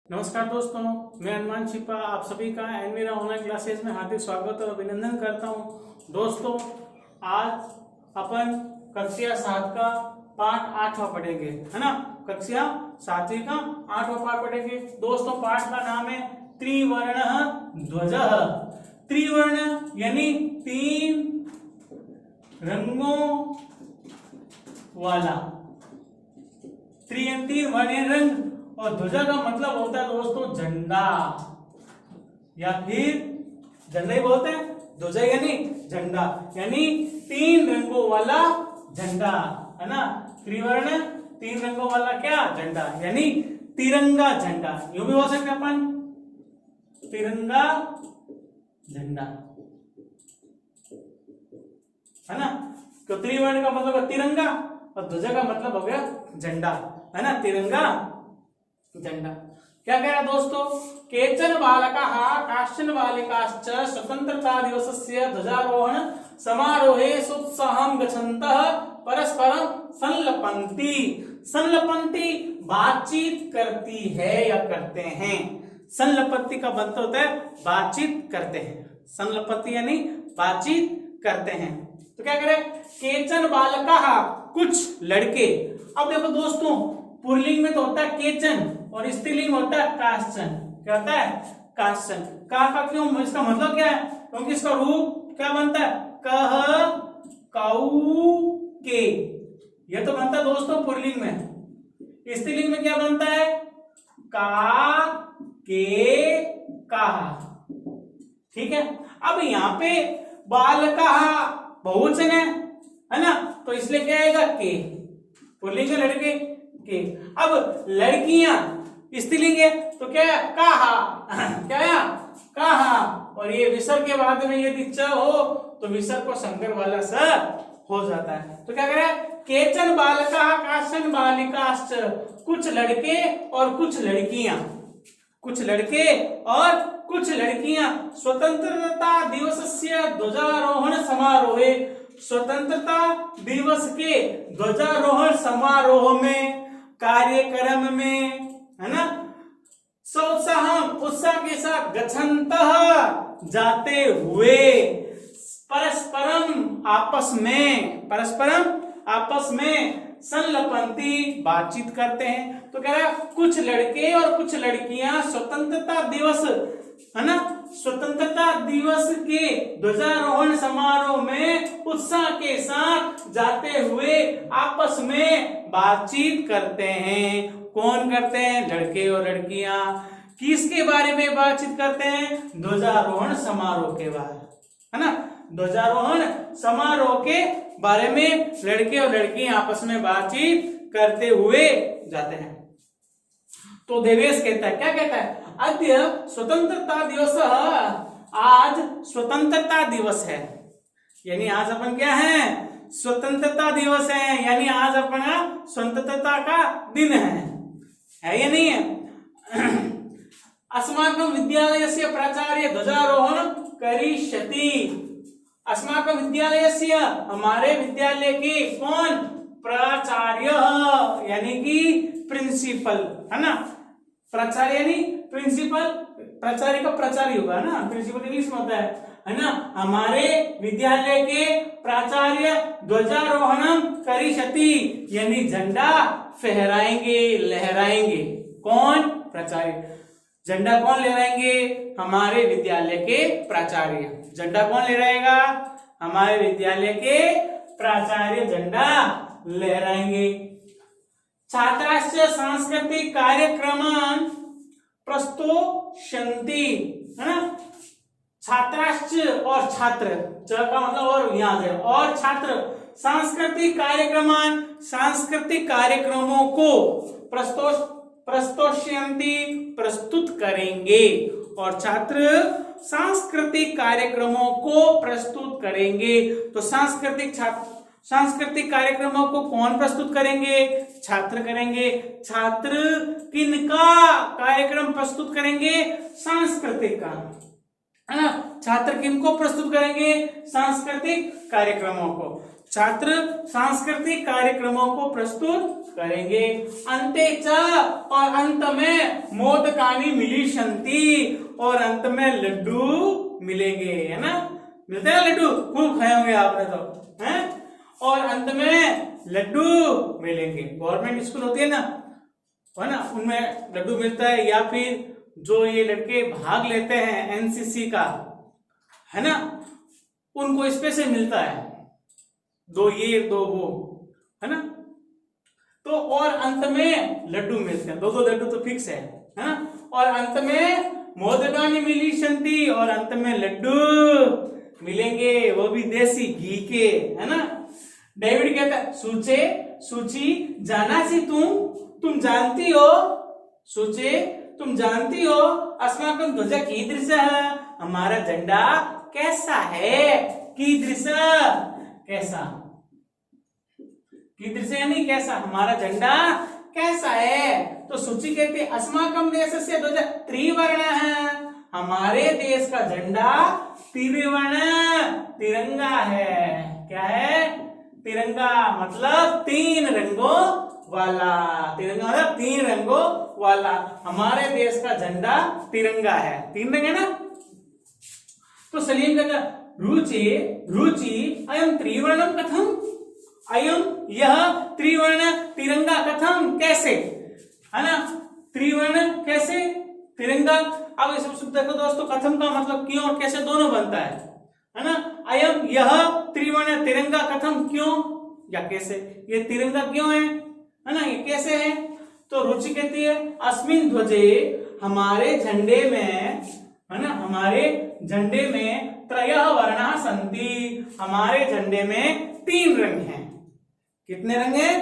नमस्कार दोस्तों, मैं अनुमान छिपा आप सभी का एनवीरा ऑनलाइन क्लासेस में हार्दिक स्वागत और अभिनंदन करता हूं। दोस्तों, आज अपन कक्षा 7 का पाठ 8वां पढ़ेंगे, है ना। कक्षा 7वीं का 8वां पाठ पढ़ेंगे। दोस्तों, पाठ का नाम है त्रिवर्ण ध्वज। त्रिवर्ण यानी 3 रंगों वाला, 3 वर्ण रंग, और ध्वजा का मतलब होता है दोस्तों झंडा, या फिर झंडा ही बोलते हैं। ध्वजा यानी झंडा, यानी 3 रंगों वाला झंडा, है ना। त्रिवर्ण 3 रंगों वाला क्या झंडा, यानी तिरंगा झंडा। यूं भी बोल सकते अपन, तिरंगा झंडा, है ना। तो त्रिवर्ण का मतलब है तिरंगा और ध्वजा का मतलब हो गया झंडा, है ना। तिरंगा झंडा। क्या कह रहा दोस्तों, केचन बालकाः काश्चन बालिकाश्च स्वतंत्रता दिवसस्य ध्वजारोहण समारोहे सोत्साहं गच्छन्तः परस्परं संलपन्ति। संलपन्ति बातचीत करती है या करते हैं। संलपन्ति का मतलब होता है बातचीत करते हैं। संलपन्ति यानी बातचीत करते हैं। तो क्या करें, केचन बालकाः कुछ लड़के। अब देखो दोस्तों, पुल्लिंग में तो होता है केचन और स्त्रीलिंग होता है काश्चन। क्या होता है, काश्चन। का क्यों, इसका मतलब क्या है, क्योंकि इसका रूप क्या बनता है, कह कऊ के। ये तो बनता है दोस्तों पुल्लिंग में। स्त्रीलिंग में क्या बनता है, का के का। ठीक है। अब यहाँ पे बालका बहुवचन है ना, तो इसलिए क्या आएगा, के। पुल्लिंग है लड़के के। अब लड़कियां स्त्रीलिंग है तो क्या है, काहा। क्या है, काहा। और ये विसर्ग के बाद में यदि च हो तो विसर्ग को संकर वाला स हो जाता है। तो क्या करें, केचन बालका काश्चन बालिकाश्च, कुछ लड़के और कुछ लड़कियां। कुछ लड़के और कुछ लड़कियां स्वतंत्रता दिवसस्य ध्वजारोहण समारोहे, स्वतंत्रता दिवस के ध्वजारोहण समारोह में, कार्यक्रम में, है ना, उत्साह के साथ गच्छन्तः जाते हुए, परस्परम आपस में संलपन्ति बातचीत करते हैं। तो कह रहा है कुछ लड़के और कुछ लड़कियां स्वतंत्रता दिवस, है ना, स्वतंत्रता दिवस के ध्वजारोहण समारोह में उत्साह के साथ जाते हुए आपस में बातचीत करते हैं। कौन करते हैं, लड़के और लड़कियां। किसके बारे में बातचीत करते हैं, ध्वजारोहण समारोह के बारे, है ना। ध्वजारोहण समारोह के बारे में लड़के और लड़कियां आपस में बातचीत करते हुए जाते हैं। तो देवेश कहता है, क्या कहता है, अद्य स्वतंत्रता दिवस, आज स्वतंत्रता दिवस है। यानी आज अपन क्या है, स्वतंत्रता दिवस है, यानी आज अपना स्वतंत्रता का दिन है या नहीं है। अस्माकं विद्यालयस्य प्राचार्य ध्वजारोहण करिष्यति। अस्माकं विद्यालयस्य, हमारे विद्यालय के कौन, प्राचार्य यानी कि प्रिंसिपल, है ना। प्राचार्य यानी प्रिंसिपल, प्राचार्य का प्राचार्य होगा ना, प्रिंसिपल इंग्लिश में होता है ना। हमारे विद्यालय के प्राचार्य ध्वजारोहणम करिष्यति, यानी झंडा फहराएंगे, लहराएंगे। कौन, प्राचार्य। झंडा कौन लहराएंगे, हमारे विद्यालय के प्राचार्य। झंडा कौन लहराएगा, हमारे विद्यालय के प्राचार्य झंडा लहराएंगे। छात्राश्च सांस्कृतिक कार्यक्रमान् प्रस्तोष्यन्ति, है ना। छात्राश्च और छात्र, च का मतलब और यहाँ से, और छात्र सांस्कृतिक कार्यक्रमान, सांस्कृतिक कार्यक्रमों को प्रस्तोष्यन्ति प्रस्तुत करेंगे। और छात्र सांस्कृतिक कार्यक्रमों को प्रस्तुत करेंगे। तो सांस्कृतिक कार्यक्रमों को कौन प्रस्तुत करेंगे, छात्र करेंगे। छात्र किनका कार्यक्रम प्रस्तुत करेंगे, सांस्कृतिक का, है ना। छात्र किनको प्रस्तुत करेंगे, सांस्कृतिक कार्यक्रमों को। छात्र सांस्कृतिक कार्यक्रमों को प्रस्तुत करेंगे। अंते च, और अंत में मोदकानी मिलिष्यन्ति, और अंत में लड्डू मिलेंगे, है ना, मिलते हैं लड्डू, खूब खाए होंगे आपने तो, हैं, और अंत में लड्डू मिलेंगे। गवर्नमेंट स्कूल होती है ना, उनमें लड्डू मिलता है, या फिर जो ये लड़के भाग लेते हैं एनसीसी का, है ना, उनको स्पेशल मिलता है, 2 ये 2 वो, है ना, तो और अंत में लड्डू मिलते हैं, 2 लड्डू तो फिक्स है ना, और अंत में मोदकानी मिलिष्यन्ति, और अंत में लड्डू मिलेंगे, वो भी देसी घी के, है ना। डेविड कहता है सूचे सूची जानासी, तुम जानती हो, सूचे तुम जानती हो, अस्माकं ध्वज कीदृशः, हमारा झंडा कैसा है, कीदृश कैसा, कीदृश यानी कैसा, हमारा झंडा कैसा है। तो सूची कहती है अस्माकं देशस्य ध्वज त्रिवर्णः, हमारे देश का झंडा त्रिवर्ण तिरंगा है। क्या है? तिरंगा मतलब 3 रंगों वाला, तिरंगा मतलब 3 रंगों वाला, हमारे देश का झंडा तिरंगा है, 3 रंग है ना। तो सलीम कहता रुचि रुचि अयम त्रिवर्णम कथम, अयम यह त्रिवर्ण तिरंगा कथम कैसे, है ना, त्रिवर्ण कैसे तिरंगा। अब इस देखो दोस्तों, कथम का मतलब क्यों और कैसे दोनों बनता है ना। अयम यह त्रिवर्ण तिरंगा कथम क्यों या कैसे, ये तिरंगा क्यों है ना, ये कैसे है। तो रुचि कहती है अस्मिन ध्वजे, हमारे झंडे में, है ना, हमारे झंडे में त्रयः वर्णाः सन्ति, हमारे झंडे में 3 रंग हैं। कितने रंग हैं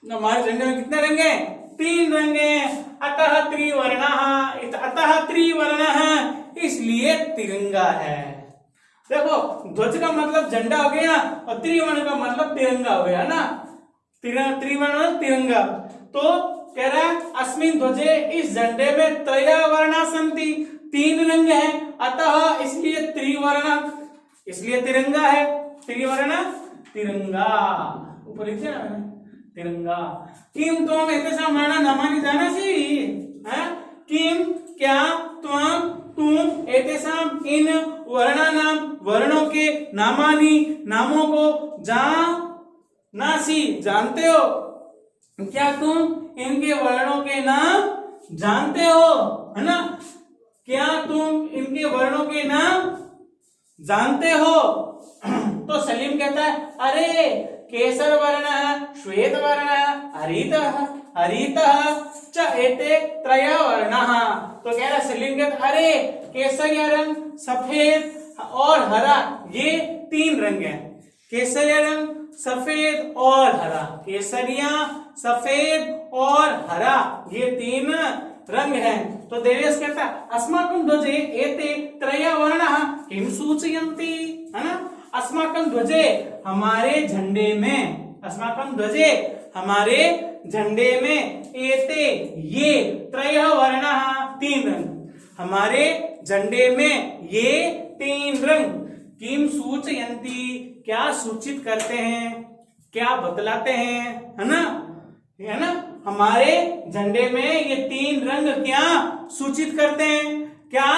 हमारे झंडे में, कितने रंग हैं? 3 रंग हैं। अतः त्रिवर्णः, अतः त्रिवर्णः, इसलिए तिरंगा है। देखो ध्वज का मतलब झंडा हो गया और त्रिवर्ण का मतलब तिरंगा हो गया ना, त्रिवर्ण तिरंगा। तो कह रहा है अस्मिन ध्वजे, इस झंडे में त्रयः वर्णाः सन्ति, 3 रंग है, अतः इसलिए त्रिवर्ण, इसलिए तिरंगा है, त्रिवर्ण तिरंगा। ऊपर लिखिए ना तिरंगा। किम त्वम एतेषां वर्णानां नामानि जानासि, किम क्या, त्वम तुम, एतेषां इन वर्णानां वर्णों के, नामानि नामों को, जानासि जानते हो, क्या तुम इनके वर्णों के नाम जानते हो, है ना, क्या तुम इनके वर्णों के नाम जानते हो। तो सलीम कहता है अरे केसर वर्ण, श्वेत वर्ण, हरित च एते त्रयः वर्णाः। तो कह रहा सलीम कहता अरे केसरिया रंग, सफेद और हरा, ये 3 रंग हैं। केसरिया रंग, सफेद और हरा, केसरिया, सफेद और हरा, ये 3 रंग हैं। तो देवेश कहता अस्माकं ध्वजे एते त्रयः वर्णाः किम सूचयन्ति, है ना, अस्माकं ध्वजे, हमारे झंडे में, अस्माकं ध्वजे, हमारे झंडे में, एते ये, त्रयः वर्णाः 3 रंग, हमारे झंडे में ये 3 रंग, किम सूचयन्ति क्या सूचित करते हैं, क्या बतलाते हैं, है ना, हमारे झंडे में ये 3 रंग क्या सूचित करते हैं, क्या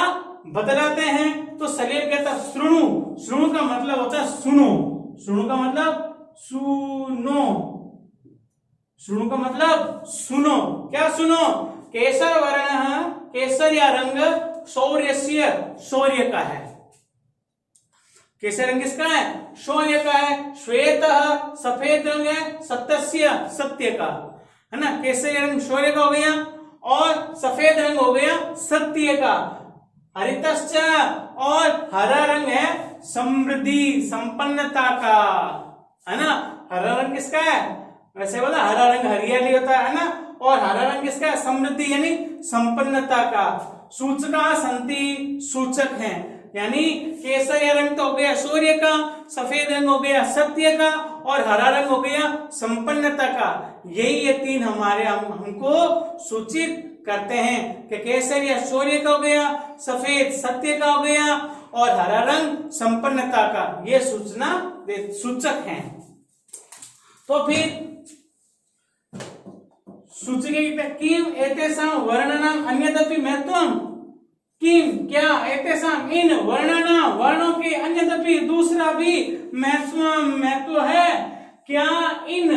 बतलाते हैं। तो सलीम कहता श्रुणु, श्रुणु का मतलब होता है सुनो, श्रुणु का मतलब सुनो, श्रुणु का मतलब सुनो, क्या सुनो। केसर वर्ण, केसरिया रंग शौर्यस्य, शौर्य का है, केसर रंग किसका है, शौर्य का है। श्वेत सफेद रंग है, सत्यस्य, सत्य का, है ना, केसरी रंग शौर्य का हो गया और सफेद रंग हो गया सत्य का। हरितश्च, और हरा रंग है समृद्धि, संपन्नता का, है ना, हरा रंग किसका है, वैसे बोला हरा रंग हरियाली होता है ना, और हरा रंग किसका है, समृद्धि यानी संपन्नता का। सूचका संति, सूचक है, यानी केसरिया रंग तो हो गया शौर्य का, सफेद रंग हो गया सत्य का, और हरा रंग हो गया संपन्नता का। यही ये 3 हमारे हमको सूचित करते हैं कि केसरिया शौर्य का हो गया, सफेद सत्य का हो गया, और हरा रंग संपन्नता का, ये सूचना सूचक हैं। तो फिर सूचके किम एतेषां वर्णानां अन्यदपि महत्वम्, किम क्या एतेषां इन वर्णानां वर्णों के अन्यदपि दूसरा भी महत्व है, क्या इन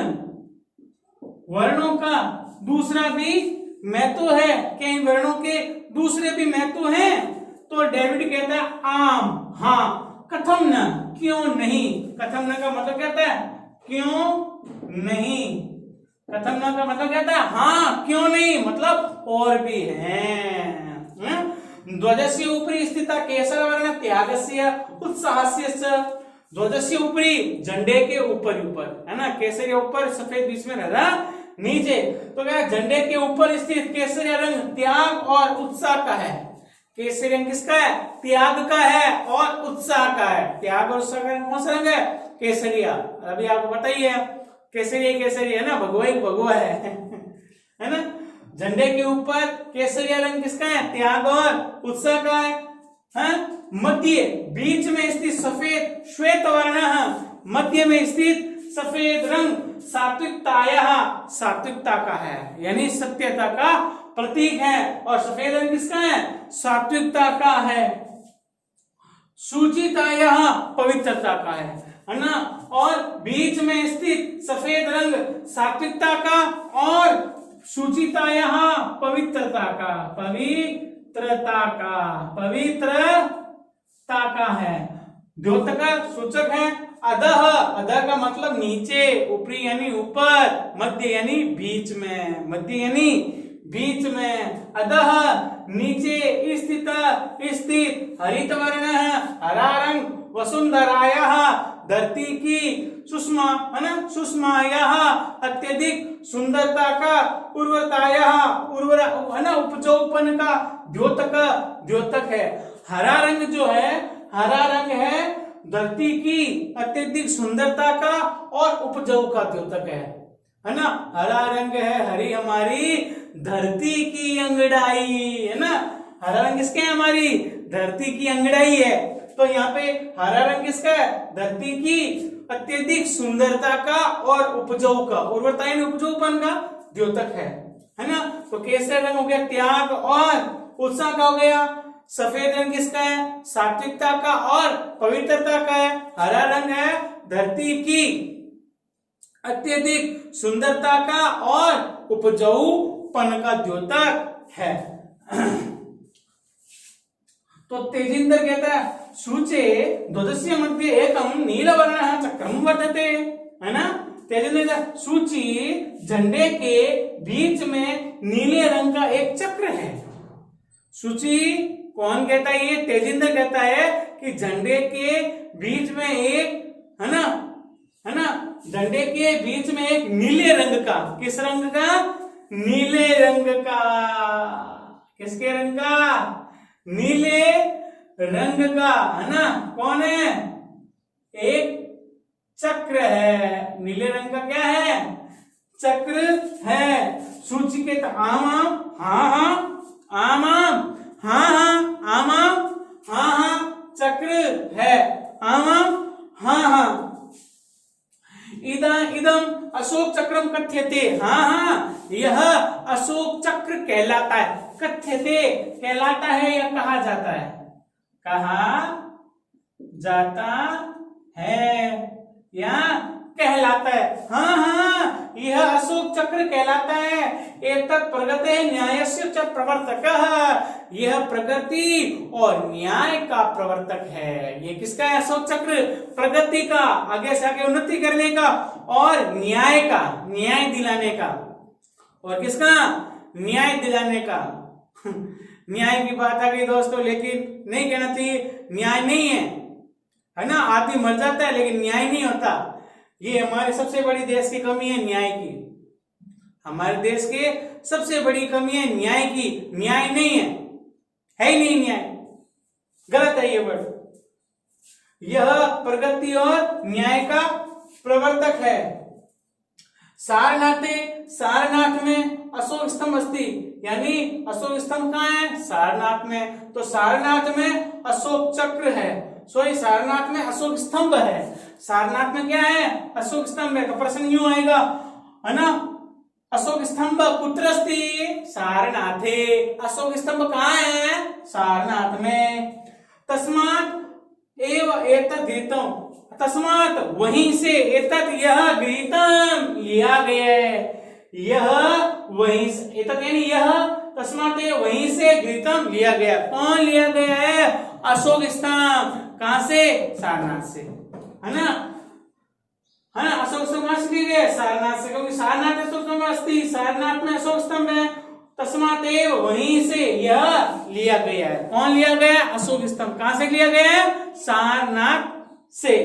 वर्णों का दूसरा भी महत्व है, क्या इन वर्णों के दूसरे भी महत्व हैं? तो डेविड कहता है आम, हाँ, कथम न, क्यों नहीं। कथम न का मतलब क्या होता है? क्यों नहीं। कथम न का मतलब क्या होता है? हाँ, क्यों नहीं, मतलब और भी हैं। ध्वजस्य ऊपरी स्थिता केसर वर्ण त्यागस्य उत्साहस्य च, ध्वजस्य ऊपरी झंडे के ऊपर है ना, केसरिया ऊपर सफेद बीच में हरा नीचे, तो क्या झंडे के ऊपर स्थित केसरिया रंग त्याग और उत्साह का है। केसरी रंग किसका है? त्याग का है और उत्साह का है। त्याग और उत्साह का कौन सा रंग है? केसरिया। अभी आपको पता ही है केसरी है ना, भगवा एक भगवा है ना। झंडे के ऊपर केसरिया रंग किसका है? त्याग और उत्साह का है। मध्य बीच में स्थित सफेद श्वेत वर्ण, मध्य में स्थित सफेद रंग सात्विकता का है, यानी सत्यता का प्रतीक है। और सफेद रंग किसका है? सात्विकता का है। शुचिताया पवित्रता का है ना। और बीच में स्थित सफेद रंग सात्विकता का और शुचिताया पवित्रता का है। द्योतक सूचक है। अधः, अधः का मतलब नीचे, ऊपरी यानी ऊपर, मध्य यानी बीच में, अधः नीचे, स्थित हरित वर्ण है, हरा रंग, वसुंधराया धरती की, सुषमा है ना, सुषमाया अत्यधिक सुंदरता का, उर्वरताया है ना, उपजाऊपन का, द्योतक है। हरा रंग जो है, हरा रंग है धरती की अत्यधिक सुंदरता का और उपजाऊ का द्योतक है ना। हरा रंग है, हरी हमारी धरती की अंगड़ाई है ना। हरा रंग किसके है? हमारी धरती की अंगड़ाई है। तो यहाँ पे हरा रंग किसका है? धरती की अत्यधिक सुंदरता का और उपजाऊ का, उर्वरता यानी उपजाऊपन का द्योतक है ना। तो केसरी रंग हो गया त्याग और उत्साह का हो गया। सफेद रंग किसका है? सात्विकता का और पवित्रता का है। हरा रंग है धरती की अत्यधिक सुंदरता का और उपजाऊपन का द्योतक है। तो तेजिंदर कहता है सूचे ध्वजस्य मध्ये एकम नीलवर्णः चक्रम वर्तते, है ना। तेजिंदर सूची झंडे के बीच में नीले रंग का एक चक्र है। सूची कौन कहता है? ये तेजिंदर कहता है कि झंडे के बीच में एक है ना, झंडे के बीच में एक नीले रंग का, किस रंग का? नीले रंग का। किसके रंग का? नीले रंग का, है ना। कौन है? एक चक्र है। नीले रंग का क्या है? चक्र है। सूची के आम चक्र है। इदम अशोक चक्रम कथ्यते। यह अशोक चक्र कहलाता है। कथ्यते कहलाता है या कहा जाता है? कहा जाता है या कहलाता है। यह अशोक चक्र कहलाता है। एतत् प्रगते न्यायस्य च प्रवर्तकः, यह प्रगति और न्याय का प्रवर्तक है। ये किसका है? अशोक चक्र प्रगति का, आगे से आगे उन्नति करने का, और न्याय का, न्याय दिलाने का। और किसका? न्याय दिलाने का। न्याय की बात आ गई दोस्तों, लेकिन नहीं कहना चाहिए न्याय नहीं है ना। आदमी मर जाता है लेकिन न्याय नहीं होता। ये हमारे सबसे बड़ी देश की कमी है, न्याय की। हमारे देश के सबसे बड़ी कमी है न्याय की। न्याय नहीं है ही नहीं न्याय, गलत है ये वर्ड। यह प्रगति और न्याय का प्रवर्तक है। सारनाथ में अशोक स्तंभ अस्ति, यानी अशोक स्तंभ कहाँ है? सारनाथ में। तो सारनाथ में अशोक चक्र है। सॉरी सारनाथ में अशोक स्तंभ है। सारनाथ में क्या है? अशोक स्तंभ है। तो प्रश्न यूं आएगा, है ना, अशोक स्तंभ कुत्र अस्ति? सारनाथे। अशोक स्तंभ कहाँ है? सारनाथ में। तस्मात् एव एतत् गृहीतम्, तस्मात् वहीं से, एतत् यह गृहीतम् लिया गया है, यह वहीं से, एतत् यानी यह, तस्मात् वहीं से गृहीतम् लिया गया। कौन लिया गया है? अशोक स्तंभ। कहां से? सारनाथ से, है ना, है ना। अशोक स्तंभ कहां से लिए गए? सारनाथ से, क्योंकि सारनाथ अशोक स्तंभ अस्ति, सारनाथ में अशोक स्तंभ है। तस्मात् वहीं से यह लिया गया है। कौन लिया गया? अशोक स्तंभ। कहां से लिया गया है? सारनाथ से।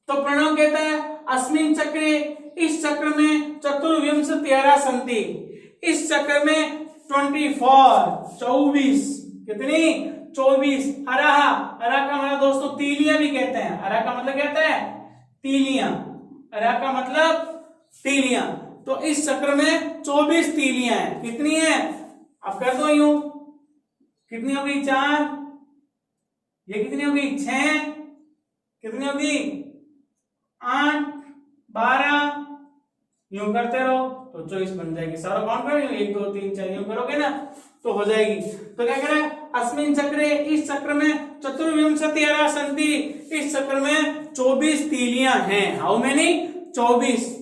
तो प्रणव कहता है अस्मिन् चक्रे, इस चक्र में चतुर्विंशतिरः सन्ति, इस चक्र में 24 कितनी? 24 अरह। अरह का मतलब दोस्तों तीलियां भी कहते हैं। अरह का मतलब कहता है तीलियां, अरह का मतलब तीलियां। तो इस चक्र में 24 तीलियां हैं। कितनी है? अब कर दो यूं, कितनी होगी? 4, ये कितनी होगी? 6, कितनी होगी? 8, 12, यूं करते रहो तो 24 बन जाएगी। सारा काउंट करो, 1 2 3 4 यूं करोगे ना तो हो जाएगी। तो क्या कह रहा है? अस्मिन् चक्रे, इस चक्र में चतुर्विंशतिरः सन्ति, इस चक्र में 24 तीलियां हैं। How many? 24।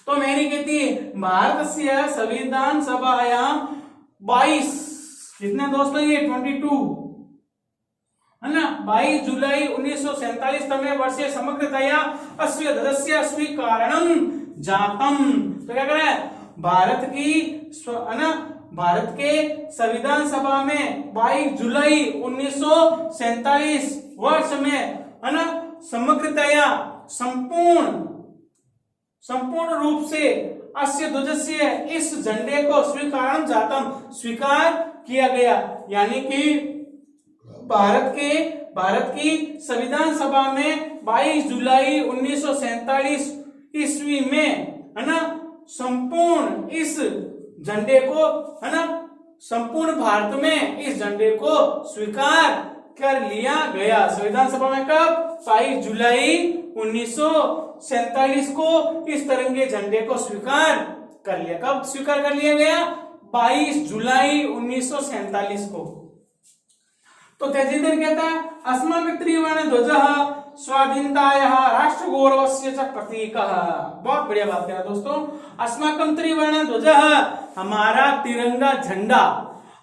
तो मेरी कहती है भारतस्य संविधान सभायां 22, कितने दोस्तों? ये 22, है ना। 22 जुलाई 1947 तमे वर्षे समग्रतया अस्य ध्वजस्य स्वीकारणं जातम। तो क्या करे? भारत की, है ना, भारत के संविधान सभा में 22 जुलाई 1947 वर्ष में, है ना, समग्रतया संपूर्ण रूप से अस्य ध्वजस्य, इस झंडे को स्वीकारणं जातम, स्वीकार किया गया। यानी कि भारत की संविधान सभा में 22 जुलाई 1947 ईस्वी में, है ना, संपूर्ण इस झंडे को, है ना, संपूर्ण भारत में इस झंडे को स्वीकार कर लिया गया। संविधान सभा में कब? 22 जुलाई 1947 को इस तिरंगे झंडे को स्वीकार कर लिया। कब स्वीकार कर लिया गया? 22 जुलाई 1947 को। तो तेजेंद्र कहता है अस्माकं त्रिवर्ण ध्वजः स्वाधीनतायाः राष्ट्रगौरवस्य च प्रतीकः। बहुत बढ़िया बात करा दोस्तों। अस्माकं त्रिवर्ण ध्वजः, हमारा तिरंगा झंडा,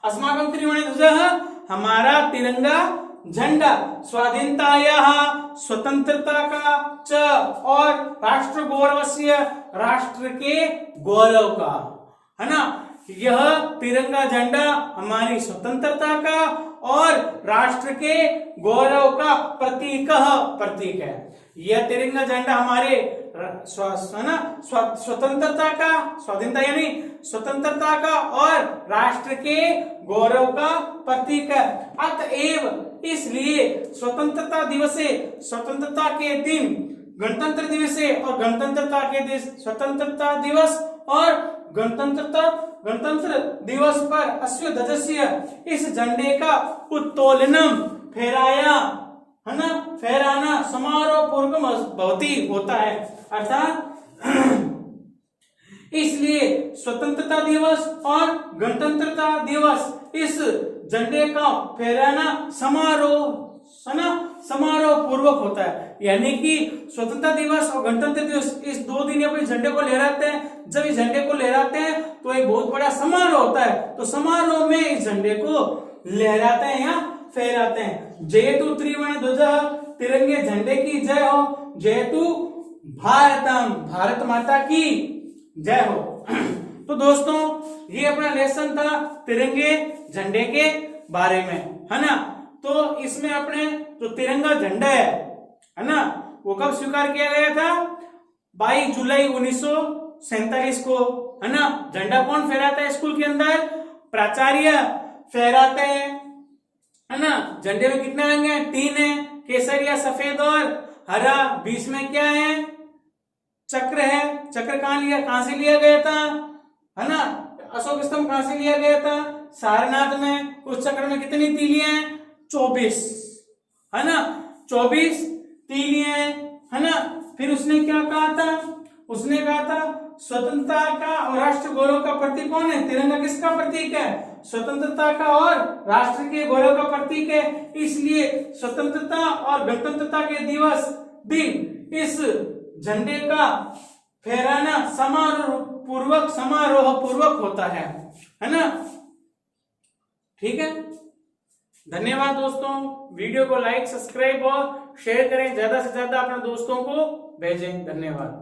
अस्माकं त्रिवर्ण ध्वजः, हमारा तिरंगा झंडा, स्वाधीनतायाः, स्वतंत्रता का, च और राष्ट्रगौरवस्य, राष्ट्र के गौरव का, है ना। यह तिरंगा झंडा हमारी स्वतंत्रता का और राष्ट्र के गौरव का प्रतीक है। यह तिरंगा झंडा हमारे स्वतंत्रता का, स्वाधीनता यानी स्वतंत्रता का और राष्ट्र के गौरव का प्रतीक है। अतएव इसलिए स्वतंत्रता दिवसे, स्वतंत्रता के दिन, गणतंत्र दिवसे और गणतंत्रता के दिन, स्वतंत्रता दिवस और गणतंत्र दिवस पर अस्य ध्वजस्य, इस झंडे का उत्तोलनम, फहराया, है ना, फहराना समारोह पूर्वक भवति, होता है। अर्थात इसलिए स्वतंत्रता दिवस और गणतंत्रता दिवस, इस झंडे का फहराना समारोह, है ना, समारोह पूर्वक होता है। यानी कि स्वतंत्रता दिवस और गणतंत्र दिवस, इस 2 दिन अपने झंडे को लहराते हैं। जब इस झंडे को लहराते हैं तो एक बहुत बड़ा समारोह होता है। तो समारोह में इस झंडे को लहराते हैं या फहराते हैं। जयतु त्रिवर्ण ध्वजः, तिरंगे झंडे की जय हो। जयतु भारतम, भारत माता की जय हो। तो दोस्तों ये अपना लेसन था तिरंगे झंडे के बारे में, है ना। तो इसमें अपने जो तिरंगा झंडा है ना, वो कब स्वीकार किया गया था? 22 जुलाई 1947 को, है ना। झंडा कौन फहराता है स्कूल के अंदर? प्राचार्य फहराते हैं, है ना। झंडे में कितने रंग हैं? 3 है, केसरिया, सफेद और हरा। बीच में क्या है? चक्र है। चक्र कहां से लिया गया था, है ना? अशोक स्तंभ कहां से लिया गया था? सारनाथ में। उस चक्र में कितनी तीलियां हैं? 24, है ना, 24 तीलियां है ना। फिर उसने क्या कहा था, उसने कहा था स्वतंत्रता का और राष्ट्र गौरव का प्रतीक कौन है, तिरंगा किसका प्रतीक है, स्वतंत्रता का और राष्ट्र के गौरव का प्रतीक है। इसलिए स्वतंत्रता और गणतंत्रता के दिवस दिन इस झंडे का फहराना समारोह पूर्वक होता है ना। ठीक है, धन्यवाद दोस्तों। वीडियो को लाइक, सब्सक्राइब और शेयर करें, ज्यादा से ज्यादा अपने दोस्तों को भेजें। धन्यवाद।